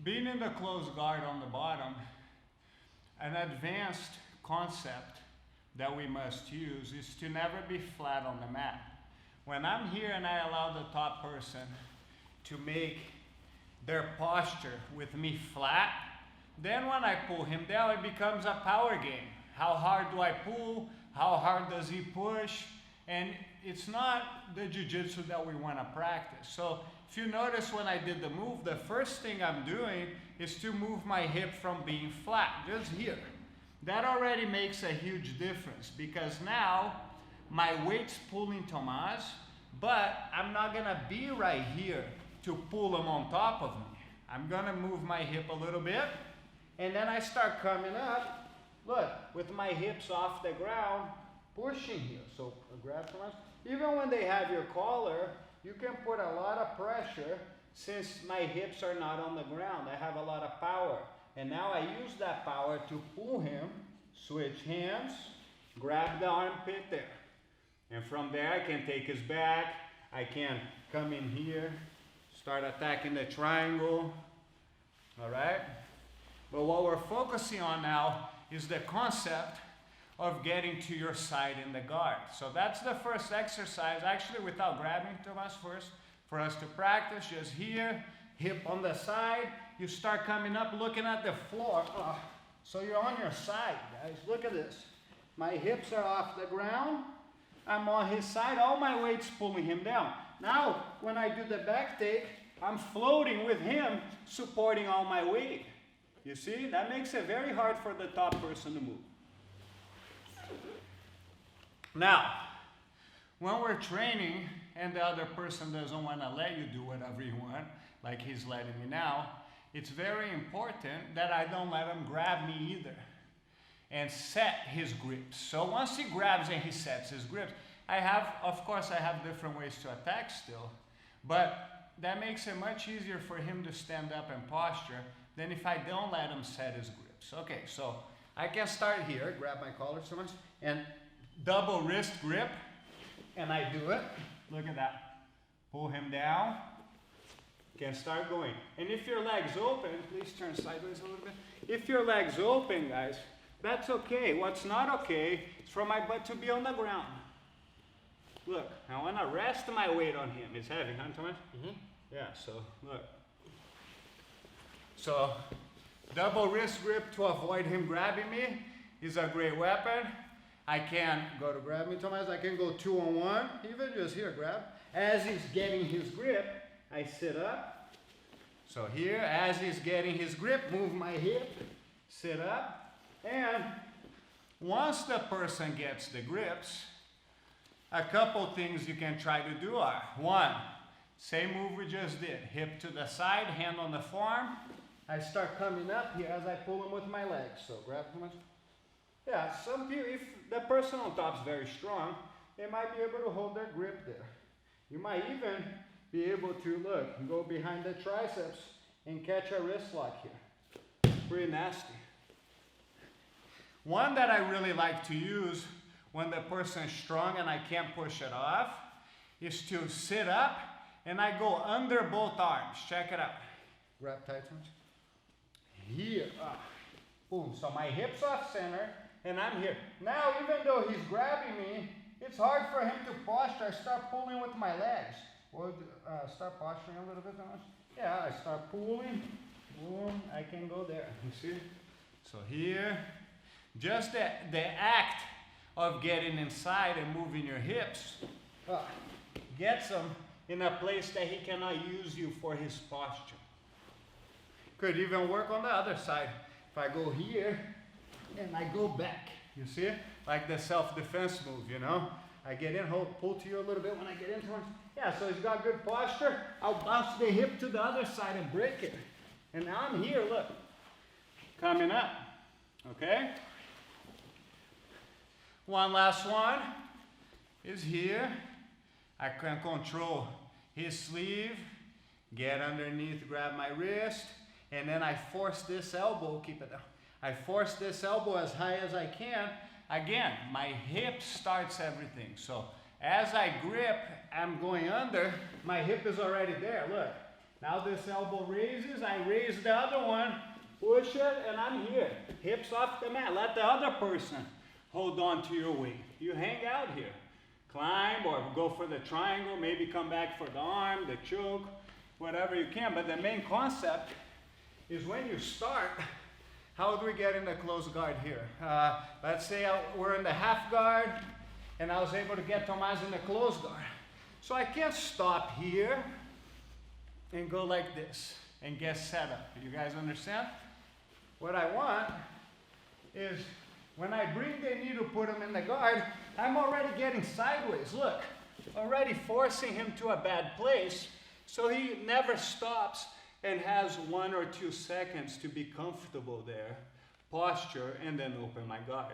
being in the closed guard on the bottom, an advanced concept that we must use is to never be flat on the mat. When I'm here and I allow the top person to make their posture with me flat, then when I pull him down, it becomes a power game. How hard do I pull? How hard does he push? And it's not the jiu-jitsu that we want to practice. So if you notice when I did the move, the first thing I'm doing is to move my hip from being flat, just here. That already makes a huge difference because now my weight's pulling Tomas, but I'm not gonna be right here to pull him on top of me. I'm gonna move my hip a little bit, and then I start coming up, look, with my hips off the ground, pushing here. So grab Tomas. Even when they have your collar, you can put a lot of pressure since my hips are not on the ground. I have a lot of power. And now I use that power to pull him, switch hands, grab the armpit there. And from there I can take his back, I can come in here, start attacking the triangle, all right? But what we're focusing on now is the concept of getting to your side in the guard. So that's the first exercise, actually without grabbing Tomas first, for us to practice, just here, hip on the side, you start coming up looking at the floor. So you're on your side, guys. Look at this. My hips are off the ground. I'm on his side. All my weight's pulling him down. Now, when I do the back take, I'm floating with him, supporting all my weight. You see? That makes it very hard for the top person to move. Now, when we're training and the other person doesn't want to let you do whatever you want, like he's letting me now, it's very important that I don't let him grab me either and set his grips. So once he grabs and he sets his grips, of course I have different ways to attack still, but that makes it much easier for him to stand up and posture than if I don't let him set his grips. Okay, so I can start here, grab my collar so much, and double wrist grip, and I do it. Look at that. Pull him down. Can start going. And if your leg's open, please turn sideways a little bit. If your leg's open, guys, that's okay. What's not okay is for my butt to be on the ground. Look, I want to rest my weight on him. It's heavy, huh, Thomas? Mm-hmm. Yeah, so look. So double wrist grip to avoid him grabbing me is a great weapon. I can go to grab me, Thomas. I can go 2-on-1, even just here, grab. As he's getting his grip, I sit up. So here, as he's getting his grip, move my hip, sit up. And once the person gets the grips, a couple things you can try to do are, one, same move we just did. Hip to the side, hand on the forearm. I start coming up here as I pull him with my legs. So grab Thomas. Yeah, some people, if the person on top is very strong, they might be able to hold their grip there. You might even be able to, look, go behind the triceps and catch a wrist lock here. Pretty nasty. One that I really like to use when the person is strong and I can't push it off is to sit up and I go under both arms. Check it out. Grab tight ones. Here. Boom. So my hips off center. And I'm here. Now, even though he's grabbing me, it's hard for him to posture. I start pulling with my legs. Or start posturing a little bit. Yeah, I start pulling. Boom, I can go there. You see? So here, just the act of getting inside and moving your hips gets him in a place that he cannot use you for his posture. Could even work on the other side. If I go here, and I go back, you see? Like the self-defense move, you know? I get in, pull to you a little bit when I get into one. Yeah, so he's got good posture. I'll bounce the hip to the other side and break it. And now I'm here, look. Coming up, okay? One last one is here. I can control his sleeve, get underneath, grab my wrist, and then I force this elbow, keep it down. I force this elbow as high as I can. Again, my hip starts everything. So as I grip, I'm going under. My hip is already there, look. Now this elbow raises, I raise the other one, push it, and I'm here. Hips off the mat. Let the other person hold on to your weight. You hang out here. Climb or go for the triangle, maybe come back for the arm, the choke, whatever you can. But the main concept is when you start, how do we get in the close guard here? Let's say we're in the half guard and I was able to get Tomas in the close guard. So I can't stop here and go like this and get set up. You guys understand? What I want is when I bring the knee to put him in the guard, I'm already getting sideways. Look, already forcing him to a bad place so he never stops and has 1 or 2 seconds to be comfortable there, posture, and then open my guard.